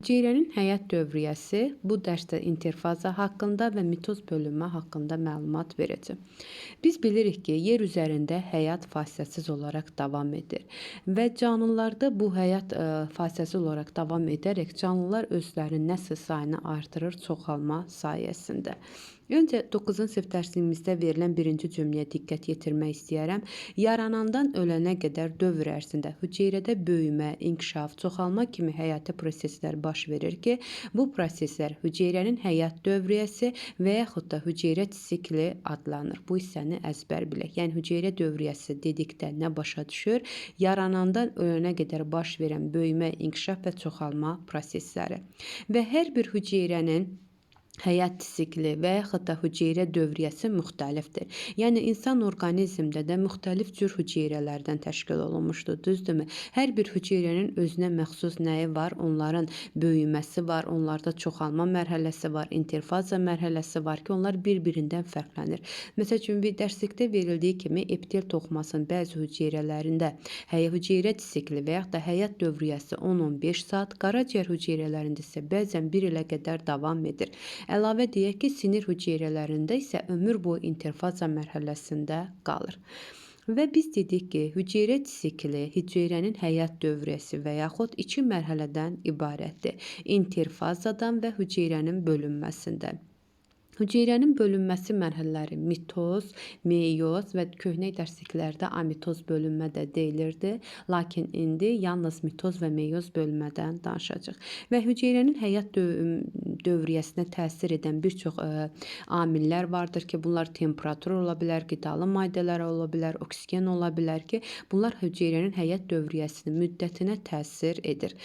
Hüceyrənin həyat dövriyyəsi bu dərsdə interfaza haqqında və mitoz bölünmə haqqında məlumat verəcəm. Biz bilirik ki, yer üzərində həyat fasiləsiz olaraq davam edir və canlılarda bu həyat fasiləsiz olaraq davam edərək canlılar özlərinin nəsil sayını artırır çoxalma sayəsində. Öncə 9-cu sinif dərsimizdə verilən birinci cümləyə diqqət yetirmək istəyərəm. Yaranandan ölənə qədər dövr ərzində hüceyrədə böyümə, inkişaf, çoxalma kimi həyati proseslər baş verir ki, bu proseslər hüceyrənin həyat dövriyyəsi və yaxud da hüceyrə sikli adlanır. Bu hissəni əzbər bilək. Yəni hüceyrə dövriyyəsi dedikdə nə başa düşür? Yaranandan ölənə qədər baş verən böyümə, inkişaf və çoxalma prosesləri. Və hər bir hüceyrənin həyat sikli və yaxud da hüceyrə dövriyyəsi müxtəlifdir. Yəni insan orqanizmdə də müxtəlif cür hüceyrələrdən təşkil olunmuşdur, düzdürmü? Hər bir hüceyrənin özünə məxsus nəyi var? Onların böyüməsi var, onlarda çoxalma mərhələsi var, interfaza mərhələsi var ki, onlar bir-birindən fərqlənir. Məsəl üçün, bir dərslikdə verildiyi kimi epitel toxumasının bəzi hüceyrələrində hüceyrə sikli və yaxud da həyat dövriyyəsi 10-15 saat, qaraciyər hüceyrələrində isə bəzən 1 ilə qədər davam edir. Əlavə deyək ki, sinir hüceyrələrində isə ömür boyu interfaza mərhələsində qalır. Və biz dedik ki, hüceyrə sikli hüceyrənin həyat dövriyyəsi və yaxud 2 mərhələdən ibarətdir. İnterfazadan və hüceyrənin bölünməsindən. Hüceyrənin bölünməsi mərhələləri mitoz, meyoz və köhnə dərsliklərdə amitoz bölünmə də deyilirdi. Lakin indi yalnız mitoz və meyoz bölünmədən danışacağıq. Və hüceyrənin həyat dövriyyəsinə təsir edən bir çox amillər vardır ki, bunlar temperatur ola bilər, qidalı maddələr ola bilər, oksigen ola bilər ki, bunlar hüceyrənin həyat dövriyyəsinin müddətinə təsir edir.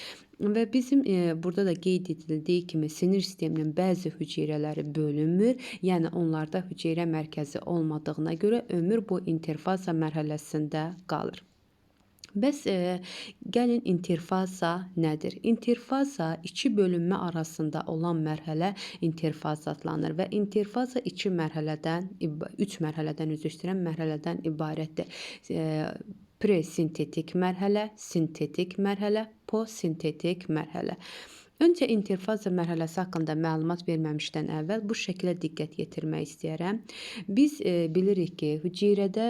Və bizim burada da qeyd edildiyi kimi sinir sisteminin bəzi hüceyrələri bölünmür, yəni onlarda hüceyrə mərkəzi olmadığına görə ömür boyu interfaza mərhələsində qalır. Bəs gəlin interfaza nədir? İnterfaza 2 bölünmə arasında olan mərhələ interfaza adlanır və interfaza 3 mərhələdən üzr istəyirəm, mərhələdən ibarətdir. Presintetik mərhələ, sintetik mərhələ, postsintetik mərhələ. Öncə interfaza mərhələsi haqqında məlumat verməmişdən əvvəl bu şəklə diqqət yetirmək istəyərəm. Biz bilirik ki, hüceyrədə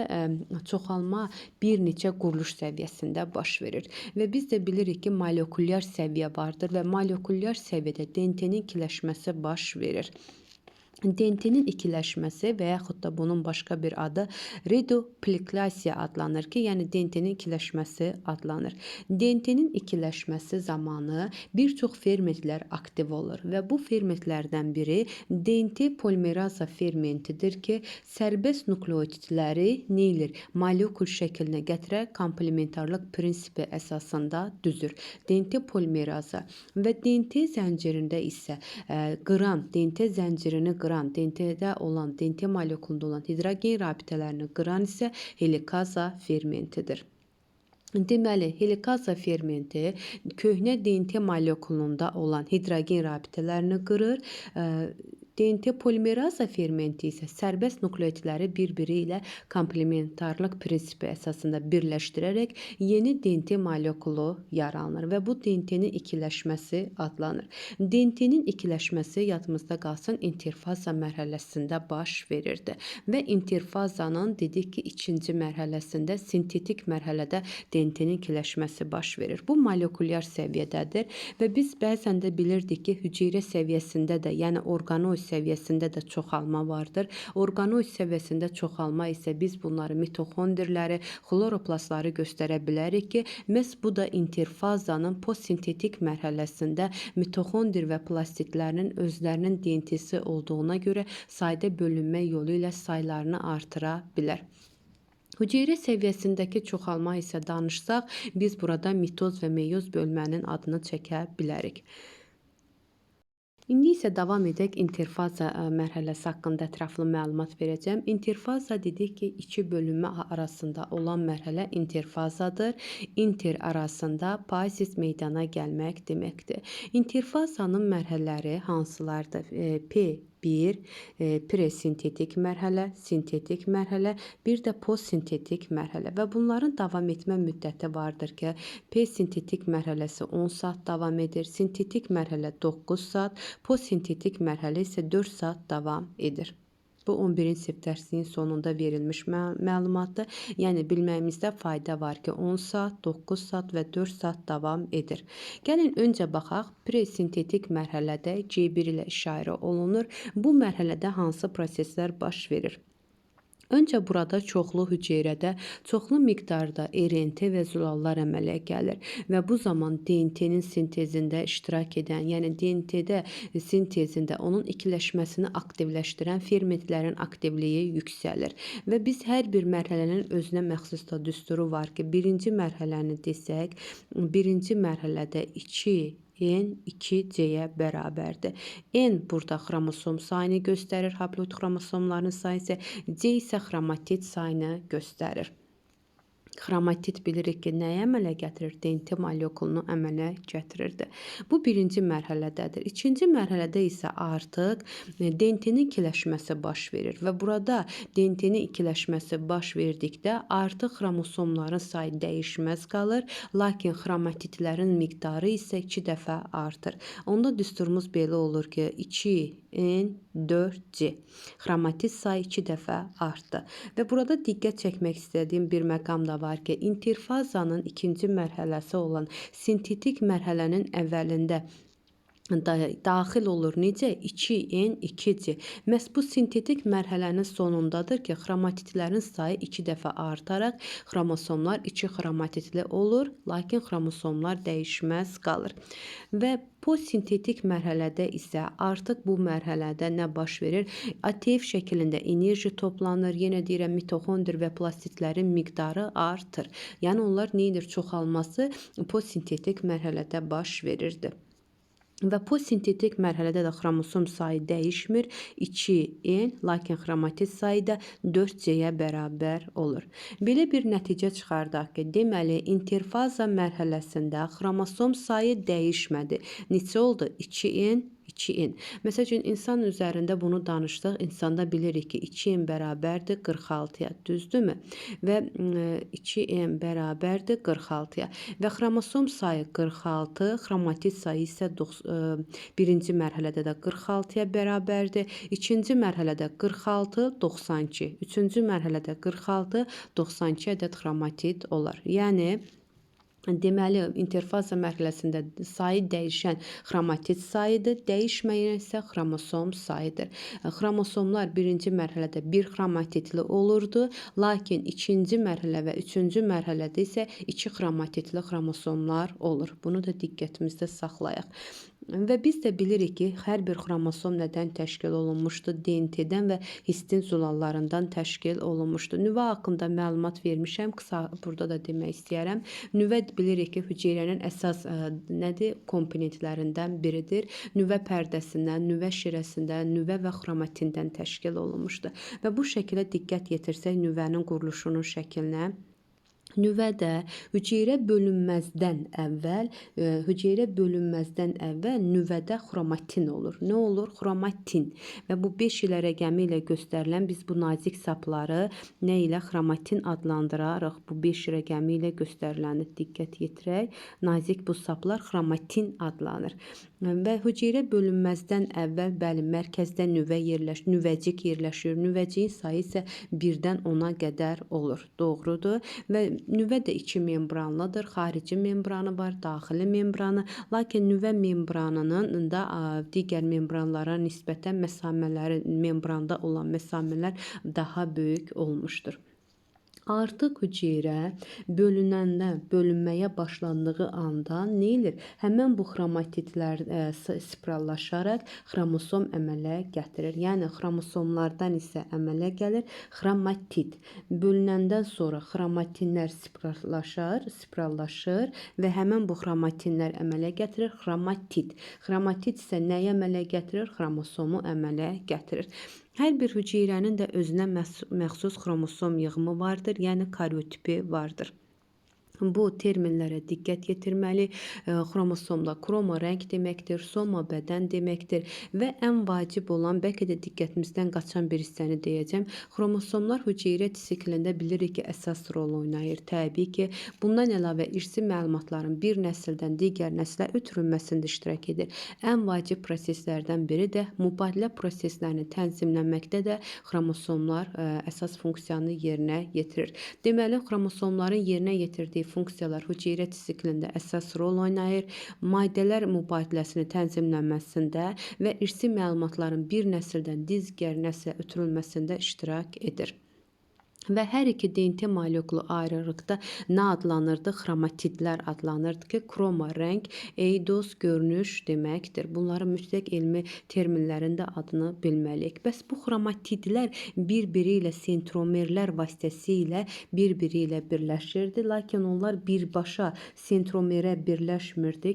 çoxalma bir neçə quruluş səviyyəsində baş verir. Və biz də bilirik ki, molekulyar səviyyə vardır və molekulyar səviyyədə DNT-nin ikiləşməsi baş verir. DNT-nin ikiləşməsi və yaxud da bunun başqa bir adı reduplikasiya adlanır ki, yəni DNT-nin ikiləşməsi adlanır. DNT-nin ikiləşməsi zamanı bir çox fermentlər aktiv olur və bu fermentlərdən biri DNT polimeraza fermentidir ki, sərbəst nukleotidləri neyilir? Molekul şəklinə gətirərək komplementarlıq prinsipi əsasında düzür. DNT polimeraza və DNT zəncirində isə DNT zəncirini qıran, DNT-də olan, DNT molekulunda olan hidrogen rabitələrini qıran isə helikaza fermentidir. Deməli, helikaza fermenti köhnə DNT molekulunda olan hidrogen rabitələrini qırır. DNT polimeraza fermenti isə sərbəst nukleotidləri bir-biri ilə komplementarlıq prinsipi əsasında birləşdirərək yeni DNT molekulu yaranır və bu DNT-nin ikiləşməsi adlanır. DNT-nin ikiləşməsi yadımızda qalsın interfaza mərhələsində baş verirdi və interfazanın dedik ki, 2-ci mərhələsində sintetik mərhələdə DNT-nin ikiləşməsi baş verir. Bu molekulyar səviyyədədir və biz bəzən də bilirdik ki, hüceyrə səviyyəsində də, yəni orqanoid səviyyəsində də çoxalma vardır. Orqanoid səviyyəsində çoxalma isə biz bunları mitoxondriləri, xloroplastları göstərə bilərik ki, məhz bu da interfazanın postsintetik mərhələsində mitoxondri və plastidlərinin özlərinin DNT-si olduğuna görə sayda bölünmə yolu ilə saylarını artıra bilər. Hüceyrə səviyyəsindəki çoxalma isə danışsaq, biz burada mitoz və meyoz bölmənin adını çəkə bilərik. İndi isə davam edək interfaza mərhələsi haqqında ətraflı məlumat verəcəm. Interfaza dedik ki, 2 bölünmə arasında olan mərhələ interfazadır. Inter arasında fazis meydana gəlmək deməkdir. Interfazanın mərhələləri hansılardır? P Bir, presintetik mərhələ, sintetik mərhələ, bir də postsintetik mərhələ və bunların davam etmə müddəti vardır ki, presintetik mərhələsi 10 saat davam edir, sintetik mərhələ 9 saat, postsintetik mərhələ isə 4 saat davam edir. Bu 11-ci sinif dərsinin sonunda verilmiş məlumatdır. Yəni bilməyimizdə fayda var ki, 10 saat, 9 saat və 4 saat davam edir. Gəlin öncə baxaq, presintetik mərhələdə C1 ilə işarə olunur. Bu mərhələdə hansı proseslər baş verir? Öncə burada çoxlu hüceyrədə çoxlu miqdarda RNT və zülallar əmələ gəlir və bu zaman DNT-nin sintezində iştirak edən, yəni DNT-də sintezində onun ikiləşməsini aktivləşdirən fermentlərin aktivliyi yüksəlir və biz hər bir mərhələnin özünə məxsus da düsturu var ki, birinci mərhələni desək, birinci mərhələdə 2 N 2C-yə bərabərdir. N burada xromosom sayını göstərir, haploid xromosomların sayı isə C isə xromatid sayını göstərir. Xromatid bilirik ki, nəyə əmələ gətirir? DNT molekulunu əmələ gətirirdi. Bu birinci mərhələdədir. İkinci mərhələdə isə artıq DNT-nin ikiləşməsi baş verir və burada DNT-nin ikiləşməsi baş verdikdə artıq xromosomların sayı dəyişməz qalır, lakin xromatidlərin miqdarı isə 2 dəfə artır. Onda düsturumuz belə olur ki, 2N4C. Xromatid sayı 2 dəfə artdı. Və burada diqqət çəkmək istədiyim bir məqam da var ki, interfazanın ikinci mərhələsi olan sintetik mərhələnin əvvəlində daxil olur. Necə? 2N2C. Məhz bu sintetik mərhələnin sonundadır ki, xromatidlərin sayı 2 dəfə artaraq xromosomlar 2 xromatidli olur, lakin xromosomlar dəyişməz qalır. Və postsintetik mərhələdə isə artıq bu mərhələdə nə baş verir? ATF şəklində enerji toplanır. Yenə deyirəm, mitoxondri və plastidlərin miqdarı artır. Yəni onlar neyidir? Çoxalması postsintetik mərhələdə baş verirdi. Və postsintetik mərhələdə də xromosom sayı dəyişmir, 2N, lakin xromatid sayı da 4C-yə bərabər olur. Belə bir nəticə çıxardaq ki, deməli, interfaza mərhələsində xromosom sayı dəyişmədi. Neçə oldu? 2N, 2N. Məsəl üçün, insan üzərində bunu danışdıq. İnsanda bilirik ki, 2N bərabərdir 46-ya, düzdürmü? Və 2N bərabərdir 46-ya. Və xromosom sayı 46, xromatid sayı isə birinci mərhələdə də 46-ya bərabərdir. İkinci mərhələdə 46, 92. Üçüncü mərhələdə 46, 92 ədəd xromatid olar. Yəni, deməli, interfaza mərhələsində sayı dəyişən xromatid sayıdır, dəyişməyən isə xromosom sayıdır. Xromosomlar birinci mərhələdə 1 xromatidli olurdu, lakin ikinci mərhələ və üçüncü mərhələdə isə 2 xromatidli xromosomlar olur. Bunu da diqqətimizdə saxlayaq. Və biz də bilirik ki, hər bir xromosom nədən təşkil olunmuşdur? DNT-dən və histin zulallarından təşkil olunmuşdur. Nüvə haqqında məlumat vermişəm, qısa burada da demək istəyərəm. Nüvə bilirik ki, hüceyrənin əsas nədir? Komponentlərindən biridir. Nüvə pərdəsindən, nüvə şirəsindən, nüvə və xromatindən təşkil olunmuşdur. Və bu şəkilə diqqət yetirsək nüvənin quruluşunun şəklinə, nüvədə hüceyrə bölünməzdən əvvəl nüvədə xromatin olur. Nə olur? Xromatin. Və bu 5 ilə rəqəmi ilə göstərilən biz bu nazik sapları nə ilə? Xromatin adlandırarıq. Bu 5 rəqəmi ilə göstəriləni diqqət yetirək. Nazik bu saplar xromatin adlanır. Və hüceyrə bölünməzdən əvvəl bəli, mərkəzdə nüvəcik yerləşir. Nüvəciyin sayı isə 1-dən 10-a qədər olur. Doğrudur. Və nüvə də 2 membranlıdır. Xarici membranı var, daxili membranı. Lakin nüvə membranının da digər membranlara nisbətən məsamələri, membranda olan məsamələr daha böyük olmuşdur. Artıq hüceyrə bölünməyə başlandığı anda nə edir? Həmən bu xromatidlər spirallaşaraq xromosom əmələ gətirir. Yəni xromosomlardan isə əmələ gəlir xromatid. Bölünəndən sonra xromatinlər spirallaşır və həmən bu xromatinlər əmələ gətirir xromatid. Xromatid isə nəyə əmələ gətirir? Xromosomu əmələ gətirir. Hər bir hüceyrənin də özünə məxsus xromosom yığımı vardır, yəni karyotipi vardır. Bu terminlərə diqqət yetirməli. Xromosomda kroma rəng deməkdir, soma bədən deməkdir və ən vacib olan, bəlkə də diqqətimizdən qaçan bir hissəni deyəcəm. Xromosomlar hüceyrə siklində bilirik ki, əsas rol oynayır. Təbii ki, bundan əlavə irsi məlumatların bir nəsildən digər nəslə ötürülməsində iştirak edir. Ən vacib proseslərdən biri də mübadilə proseslərini tənzimləməkdə də xromosomlar əsas funksiyanı yerinə yetirir. Deməli, xromosomların yerinə yetirdiyi funksiyalar hüceyrə siklində əsas rol oynayır. Maddələr mübadiləsini tənzimlənməsində və irsi məlumatların bir nəsildən digər nəslə ötürülməsində iştirak edir. Və hər iki DNT molekulu ayrılıqda nə adlanırdı? Xromatidlər adlanırdı ki, kroma rəng, eidos görünüş deməkdir. Bunların mütləq elmi terminlərin də adını bilməliyik. Bəs bu xromatidlər bir-biri ilə sentromerlər vasitəsilə bir-biri ilə birləşirdi, lakin onlar birbaşa sentromerə birləşmirdi.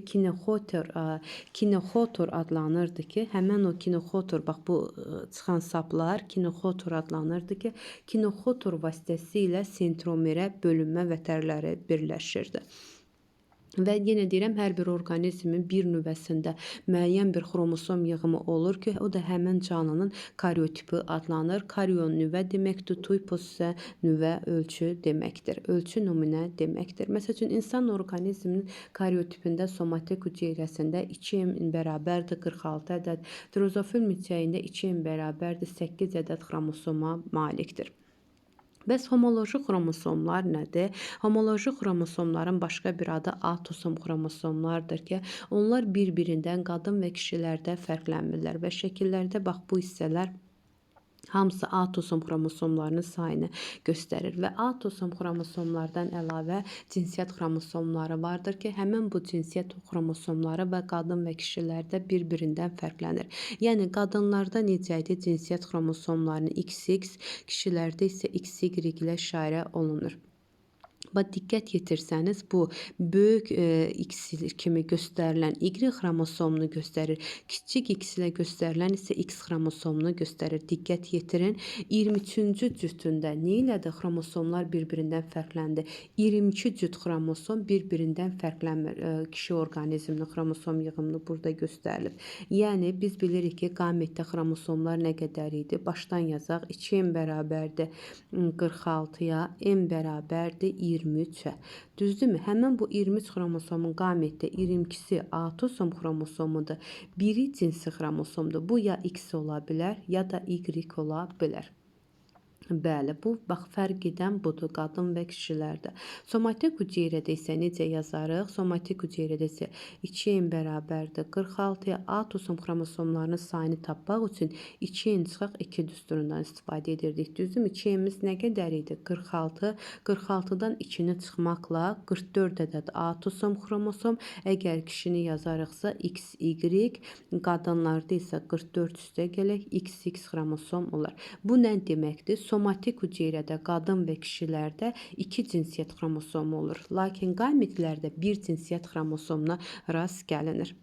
Kinexotor adlanırdı ki, həmən o kinexotor, bax bu çıxan saplar kinexotor adlanırdı ki, kinexotor vasitəsilə sentromerə bölünmə vətərləri birləşirdi. Və yenə deyirəm, hər bir orqanizmin bir nüvəsində müəyyən bir xromosom yığımı olur ki, o da həmin canlının karyotipi adlanır. Karyon nüvə deməkdir, tuipos isə nüvə ölçü deməkdir. Ölçü nümunə deməkdir. Məsəl üçün, insan orqanizminin karyotipində somatik hüceyrəsində 2M bərabərdir 46 ədəd, drozofil milçəyində 2M bərabərdir 8 ədəd xromosoma malikdir. Bəs homoloji xromosomlar nədir? Homoloji xromosomların başqa bir adı atosom xromosomlardır ki, onlar bir-birindən qadın və kişilərdə fərqlənmirlər və şəkillərdə bax bu hissələr hamısı atosom xromosomlarının sayını göstərir və atosom xromosomlardan əlavə cinsiyyət xromosomları vardır ki, həmin bu cinsiyyət xromosomları və qadın və kişilərdə bir-birindən fərqlənir. Yəni, qadınlarda necə idi? Cinsiyyət xromosomlarını XX, kişilərdə isə XY ilə işarə olunur. Bax, diqqət yetirsəniz, bu böyük X kimi göstərilən Y xromosomunu göstərir. Kiçik X ilə göstərilən isə X xromosomunu göstərir. Diqqət yetirin. 23-cü cütündə nə elədi? Xromosomlar bir-birindən fərqləndi. 22 cüt xromosom bir-birindən fərqlənmir. Kişi orqanizminin xromosom yığımını burada göstərilib. Yəni, biz bilirik ki, qametdə xromosomlar nə qədər idi? Başdan yazaq. 2M bərabərdir 46-ya, M bərabərdir 23-ə. Düzdürmü? Həmin bu 23 xromosomun qametdə 22-si atosom xromosomudur. Biri cinsi xromosomdur. Bu ya X ola bilər, ya da Y ola bilər. Bəli, bu bax fərq edən budur qadın və kişilərdə. Somatik hüceyrədə isə necə yazarıq? Somatik hüceyrədə isə 2M bərabərdir 46-ya, atosom xromosomlarının sayını tapmaq üçün 2N çıxaq 2 düsturundan istifadə edirdik. Düzdürmü? 2M'imiz nə qədər idi? 46. 46-dan 2-ni çıxmaqla 44 ədəd atosom xromosom. Əgər kişini yazarıqsa XY, qadınlarda isə 44 üstə gələk XX xromosom olar. Bu nə deməkdir? Somatik hüceyrədə qadın və kişilərdə 2 cinsiyyət xromosomu olur. Lakin qametlərdə bir cinsiyyət xromosomuna rast gəlinir.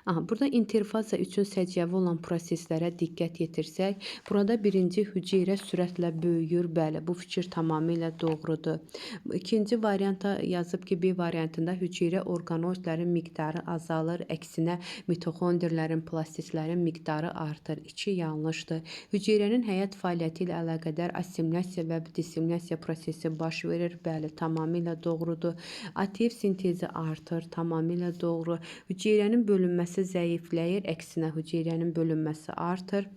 Burada interfaza üçün səciyyəvi olan proseslərə diqqət yetirsək, burada birinci hüceyrə sürətlə böyüyür. Bəli, bu fikir tamamilə doğrudur. İkinci varianta yazıb ki, B variantında hüceyrə orqanoidlərin miqdarı azalır, əksinə mitoxondrilərin, plastitlərin miqdarı artır. 2 yanlışdır. Hüceyrənin həyat fəaliyyəti ilə əlaqədar assimilyasiya və disseminasiya prosesi baş verir. Bəli, tamamilə doğrudur. ATF sintezi artır, tamamilə doğru. Hüceyrənin bölünməsi zəifləyir, əksinə hüceyrənin bölünməsi artır.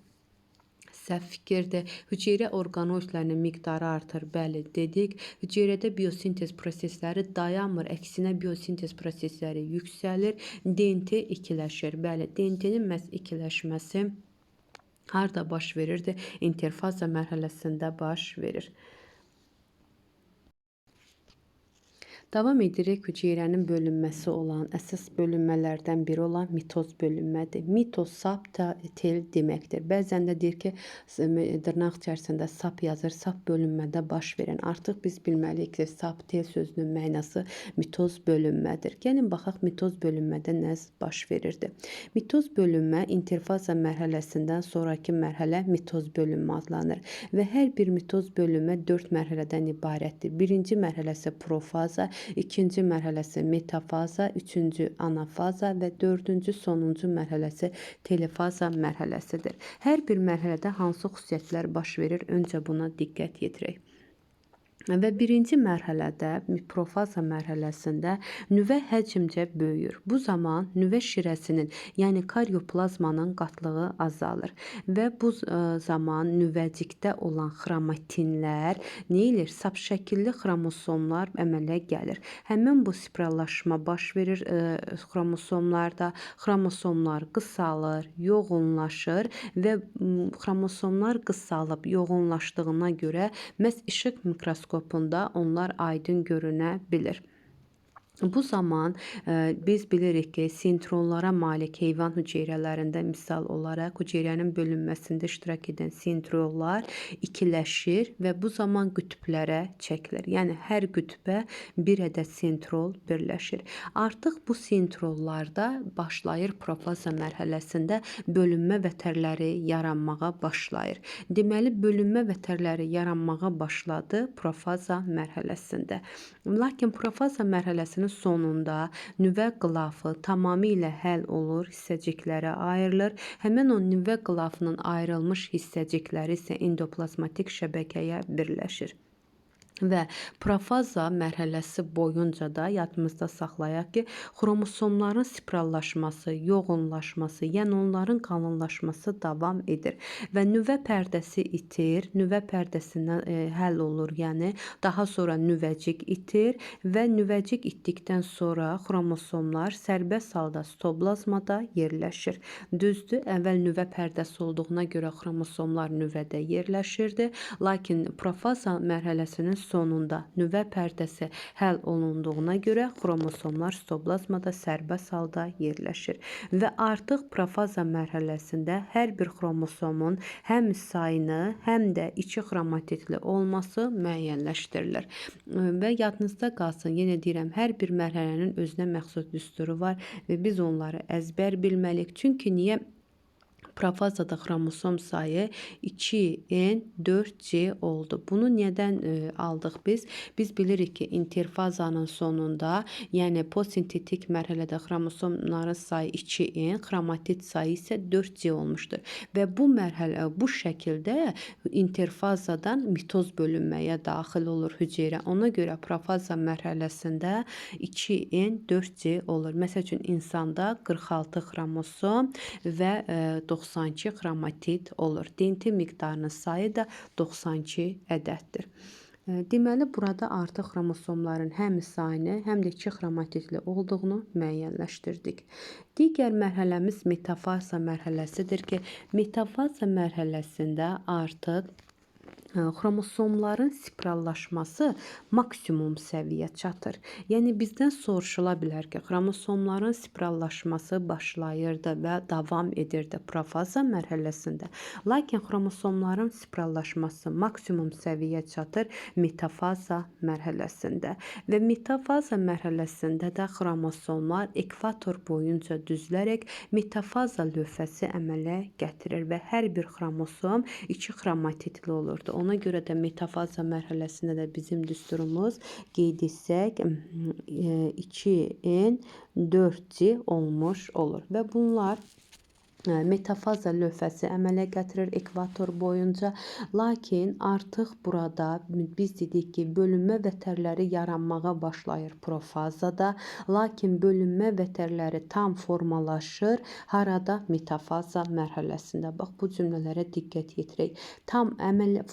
Səhv fikirdir. Hüceyrə orqanoidlərinin miqdarı artır. Bəli, dedik. Hüceyrədə biosintez prosesləri dayanmır, əksinə biosintez prosesləri yüksəlir. DNT ikiləşir. Bəli, DNT-nin məhz ikiləşməsi harda baş verirdi? İnterfaza mərhələsində baş verir. Davam edirik hüceyrənin bölünməsi olan, əsas bölünmələrdən biri olan mitoz bölünmədir. Mitoz sap tel deməkdir. Bəzən də deyir ki, dırnaq içərisində sap yazır, sap bölünmədə baş verən. Artıq biz bilməliyik ki, sap tel sözünün mənası mitoz bölünmədir. Gəlin baxaq mitoz bölünmədə nə baş verirdi. Mitoz bölünmə interfaza mərhələsindən sonraki mərhələ mitoz bölünmə adlanır və hər bir mitoz bölünmə 4 mərhələdən ibarətdir. Birinci mərhələsi profaza, ikinci mərhələsi metafaza, üçüncü anafaza və dördüncü sonuncu mərhələsi telefaza mərhələsidir. Hər bir mərhələdə hansı xüsusiyyətlər baş verir? Öncə buna diqqət yetirək. Və birinci mərhələdə, profaza mərhələsində nüvə həcmcə böyüyür. Bu zaman nüvə şirəsinin, yəni karyoplazmanın qatlığı azalır və bu zaman nüvəcikdə olan xromatinlər nə edir? Sap şəkilli xromosomlar əmələ gəlir. Həmin bu spirallaşma baş verir xromosomlarda. Xromosomlar qısalır, yoğunlaşır və xromosomlar qısalıb yoğunlaşdığına görə məhz işıq mikroskopunda onlar aydın görünə bilir. Bu zaman biz bilirik ki, sintronlara malik heyvan hüceyrələrində misal olaraq hüceyrənin bölünməsində iştirak edən sintronlar ikiləşir və bu zaman qütblərə çəkilir. Yəni hər qütbə bir ədəd sintron birləşir. Artıq bu sintronlarda başlayır profaza mərhələsində bölünmə vətərləri yaranmağa başlayır. Deməli, bölünmə vətərləri yaranmağa başladı profaza mərhələsində. Lakin profaza mərhələsinin sonunda nüvə qılafı tamamilə həll olur, hissəciklərə ayrılır. Həmin o nüvə qılafının ayrılmış hissəcikləri isə endoplazmatik şəbəkəyə birləşir. Və profaza mərhələsi boyunca da yadımızda saxlayaq ki, xromosomların spirallaşması, yoğunlaşması, yəni onların qalınlaşması davam edir və nüvə pərdəsi itir, nüvə pərdəsindən həll olur, yəni daha sonra nüvəcik itir və nüvəcik itdikdən sonra xromosomlar sərbəst halda sitoplazmada yerləşir. Düzdür, əvvəl nüvə pərdəsi olduğuna görə xromosomlar nüvədə yerləşirdi, lakin profaza mərhələsinin sonunda nüvə pərdəsi həll olunduğuna görə xromosomlar sitoplazmada sərbəst halda yerləşir və artıq profaza mərhələsində hər bir xromosomun həm sayını, həm də iki xromatidli olması müəyyənləşdirilir. Və yadınızda qalsın, yenə deyirəm, hər bir mərhələnin özünə məxsus düsturu var və biz onları əzbər bilməliyik. Çünki niyə? Profazada xromosom sayı 2N4C oldu. Bunu nədən aldıq biz? Biz bilirik ki, interfazanın sonunda, yəni postsintetik mərhələdə xromosomların sayı 2N, xromatid sayı isə 4C olmuşdur. Və bu şəkildə interfazadan mitoz bölünməyə daxil olur hüceyrə. Ona görə profaza mərhələsində 2N4C olur. Məsəl üçün, insanda 46 xromosom və 92 xromatid olur. DNT miqdarının sayı da 92 ədəddir. Deməli, burada artıq xromosomların həm sayını, həm də 2 xromatidli olduğunu müəyyənləşdirdik. Digər mərhələmiz metafaza mərhələsidir ki, metafaza mərhələsində artıq xromosomların spirallaşması maksimum səviyyə çatır. Yəni bizdən soruşula bilər ki, xromosomların spirallaşması başlayırdı və davam edirdi profaza mərhələsində. Lakin xromosomların spirallaşması maksimum səviyyə çatır metafaza mərhələsində. Və metafaza mərhələsində də xromosomlar ekvator boyunca düzülərək metafaza lövhəsi əmələ gətirir və hər bir xromosom 2 xromatidli olurdu. Ona görə də metafaza mərhələsində də bizim düsturumuz qeyd etsək 2N4C olmuş olur və bunlar metafaza lövhəsi əmələ gətirir ekvator boyunca. Lakin artıq burada biz dedik ki, bölünmə vətərləri yaranmağa başlayır profazada. Lakin bölünmə vətərləri tam formalaşır. Harada? Metafaza mərhələsində. Bax, bu cümlələrə diqqət yetirək. Tam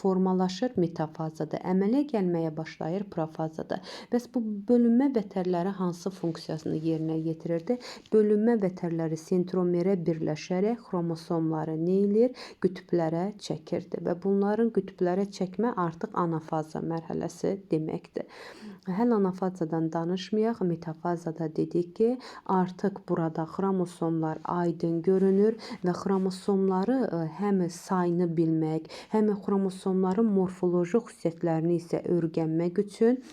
formalaşır metafazada, əmələ gəlməyə başlayır profazada. Bəs bu bölünmə vətərləri hansı funksiyasını yerinə yetirirdi? Bölünmə vətərləri sentromerə birləşər birləşərək xromosomları nə edir? Qütblərə çəkirdi və bunların qütblərə çəkmə artıq anafaza mərhələsi deməkdir. Hələ anafazadan danışmayaq, metafazada dedik ki, artıq burada xromosomlar aydın görünür və xromosomları həm sayını bilmək, həm xromosomların morfoloji xüsusiyyətlərini isə öyrənmək üçün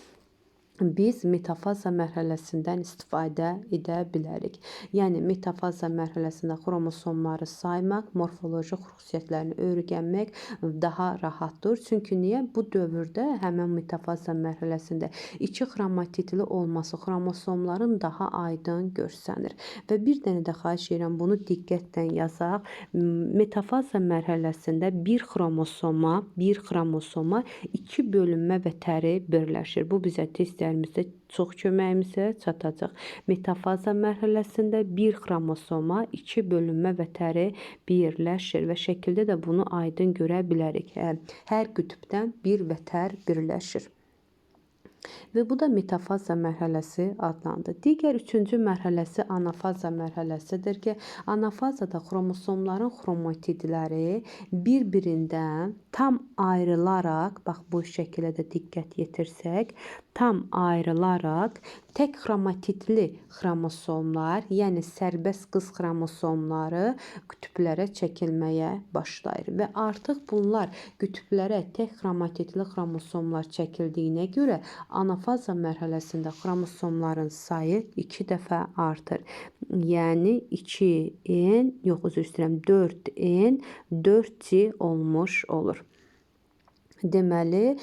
biz metafaza mərhələsindən istifadə edə bilərik. Yəni metafaza mərhələsində xromosomları saymaq, morfoloji xüsusiyyətlərini öyrənmək daha rahatdır. Çünki niyə? Bu dövrdə həmin metafaza mərhələsində iki xromatidli olması xromosomların daha aydın görsənir. Və bir dənə də xahiş edirəm, bunu diqqətlə yazaq. Metafaza mərhələsində bir xromosoma iki bölünmə və təri birləşir. Bu bizə testlərimizdə çox köməyimizə çatacaq. Metafaza mərhələsində bir xromosoma iki bölünmə və təri birləşir və şəkildə də bunu aydın görə bilərik. Hər qütbdən bir və tər birləşir. Və bu da metafaza mərhələsi adlanır. Digər üçüncü mərhələsi anafaza mərhələsidir ki, anafazada xromosomların xromatidləri bir-birindən tam ayrılaraq, bax bu şəkilə də diqqət yetirsək, tam ayrılaraq tək xromatidli xromosomlar, yəni sərbəst qız xromosomları qütblərə çəkilməyə başlayır və artıq bunlar qütblərə tək xromatidli xromosomlar çəkildiyinə görə anafaza mərhələsində xromosomların sayı 2 dəfə artır. Yəni 2n, yox üzr istəyirəm, 4n 4c olmuş olur. Deməli,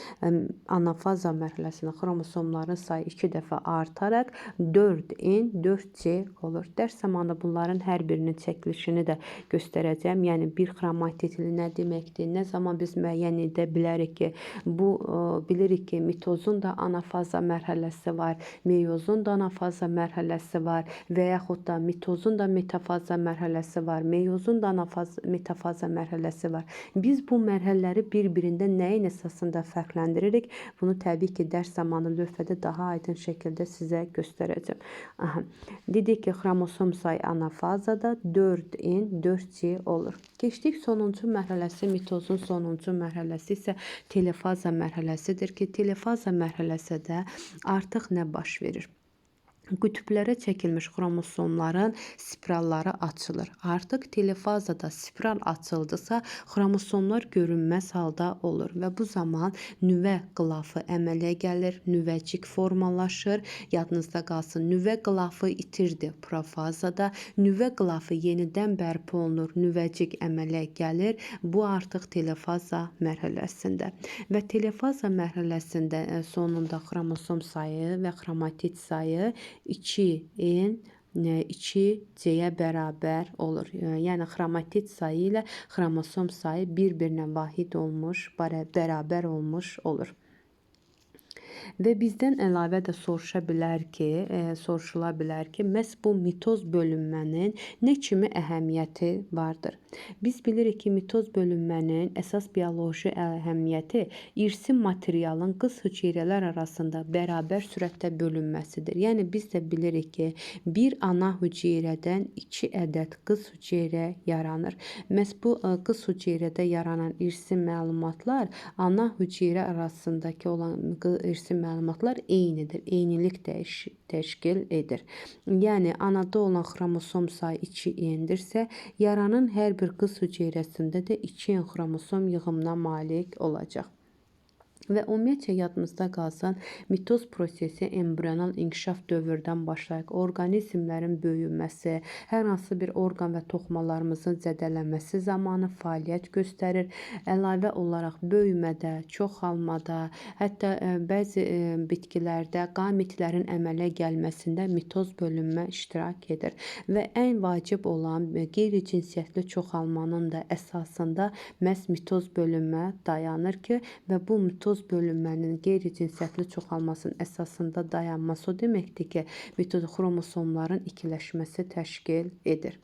anafaza mərhələsində xromosomların sayı 2 dəfə artaraq 4n 4c olur. Dərs zamanında bunların hər birinin çəkilişini də göstərəcəm. Yəni bir xromatidli nə deməkdir? Nə zaman biz müəyyən edə bilərik ki, bilirik ki, mitozun da anafaza mərhələsi var, meyozun da anafaza mərhələsi var və yaxud da mitozun da metafaza mərhələsi var, meyozun da metafaza mərhələsi var. Biz bu mərhələləri bir-birində nəyin əsasında fərqləndiririk? Bunu təbii ki, dərs zamanı lövhədə daha aydın şəkildə sizə göstərəcəm. Dedik ki, xromosom sayı anafazada 4n 4c olur. Keçdik sonuncu mərhələsi, mitozun sonuncu mərhələsi isə telefaza mərhələsidir ki, telefaza mərhələsində artıq nə baş verir? Qütblərə çəkilmiş xromosomların spiralları açılır. Artıq telefazada spiral açıldısa, xromosomlar görünməz halda olur və bu zaman nüvə qılafı əmələ gəlir, nüvəcik formalaşır. Yadınızda qalsın, nüvə qılafı itirdi profazada, nüvə qılafı yenidən bərpa olunur, nüvəcik əmələ gəlir. Bu artıq telefaza mərhələsində. Və telefaza mərhələsində sonunda xromosom sayı və xromatid sayı 2n 2c-yə bərabər olur. Yəni xromatid sayı ilə xromosom sayı bir-birinə vahid olmuş, bərabər olmuş olur. Və bizdən əlavə də soruşula bilər ki, məhz bu mitoz bölünmənin nə kimi əhəmiyyəti vardır? Biz bilirik ki, mitoz bölünmənin əsas bioloji əhəmiyyəti irsi materialın qız hüceyrələr arasında bərabər sürətdə bölünməsidir. Yəni biz də bilirik ki, bir ana hüceyrədən 2 ədəd qız hüceyrə yaranır. Məhz bu qız hüceyrədə yaranan irsi məlumatlar ana hüceyrə arasındakı olan irsi məlumatlar eynidir. Eynilik təşkil edir. Yəni anada olan xromosom sayı 2n-dirsə, yaranan hər bir qız hüceyrəsində də 2n xromosom yığımına malik olacaq. Və ümumiyyətlə yadımızda qalsın, mitoz prosesi embrional inkişaf dövrdən başlayaraq orqanizmlərin böyüməsi, hər hansı bir orqan və toxumalarımızın zədələnməsi zamanı fəaliyyət göstərir. Əlavə olaraq böyümədə, çoxalmada, hətta bəzi bitkilərdə qametlərin əmələ gəlməsində mitoz bölünmə iştirak edir. Və ən vacib olan qeyri-cinsiyyətli çoxalmanın da əsasında məhz mitoz bölünmə dayanır ki, və bu mitoz bölünmənin qeyri-cinsiyyətli çoxalmasının əsasında dayanması o deməkdir ki, mitoz xromosomların ikiləşməsi təşkil edir.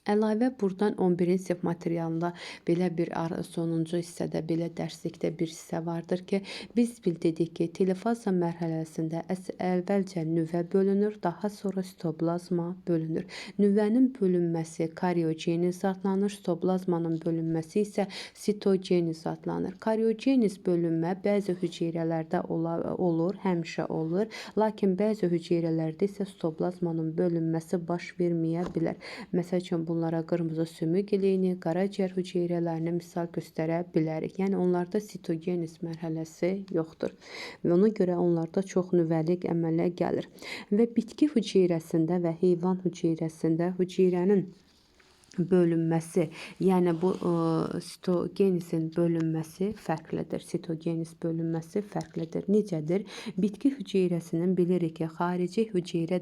Əlavə burdan 11-ci sinif materialında belə bir sonuncu hissədə, belə dərslikdə bir hissə vardır ki, biz dedik ki, telefaza mərhələsində əvvəlcə nüvə bölünür, daha sonra sitoplazma bölünür. Nüvənin bölünməsi kariogeniz adlanır, sitoplazmanın bölünməsi isə sitogeniz adlanır. Kariogeniz bölünmə bəzi hüceyrələrdə olur, həmişə olur, lakin bəzi hüceyrələrdə isə sitoplazmanın bölünməsi baş verməyə bilər. Məsəl üçün, bunlara qırmızı sümük iliyini, qaraciyər hüceyrələrini misal göstərə bilərik. Yəni, onlarda sitogeniz mərhələsi yoxdur və ona görə onlarda çox nüvəlik əmələ gəlir. Və bitki hüceyrəsində və heyvan hüceyrəsində hüceyrənin bölünməsi, yəni bu sitogenizin bölünməsi fərqlidir. Sitogeniz bölünməsi fərqlidir. Necədir? Bitki hüceyrəsinin bilirik ki, xarici hüceyrə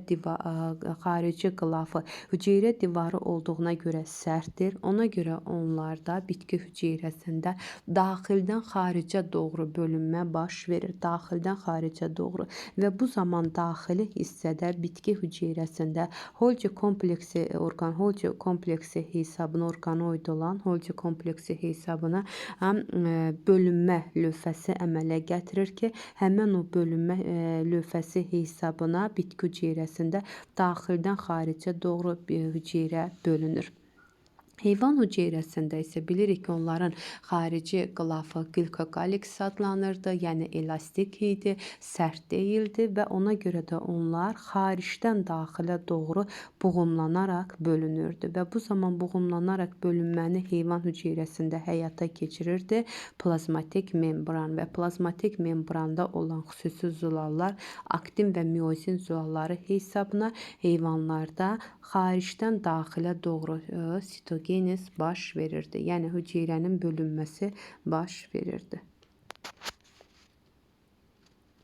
xarici qılafı hüceyrə divarı olduğuna görə sərtdir. Ona görə onlarda bitki hüceyrəsində daxildən xaricə doğru bölünmə baş verir. Daxildən xaricə doğru və bu zaman daxili hissədə bitki hüceyrəsində Holgi kompleksi hesabına orqanoid olan Holgi kompleksi hesabına bölünmə lövhəsi əmələ gətirir ki, həmin o bölünmə lövhəsi hesabına bitki hüceyrəsində daxildən xaricə doğru bir hüceyrə bölünür. Heyvan hüceyrəsində isə bilirik ki, onların xarici qılafı glikokalix adlanırdı, yəni elastik idi, sərt deyildi və ona görə də onlar xaricdən daxilə doğru buğumlanaraq bölünürdü və bu zaman buğumlanaraq bölünməni heyvan hüceyrəsində həyata keçirirdi plazmatik membran və plazmatik membranda olan xüsusi zülallar aktin və miozin zülalları hesabına heyvanlarda xaricdən daxilə doğru sitogeniz baş verirdi. Yəni hüceyrənin bölünməsi baş verirdi.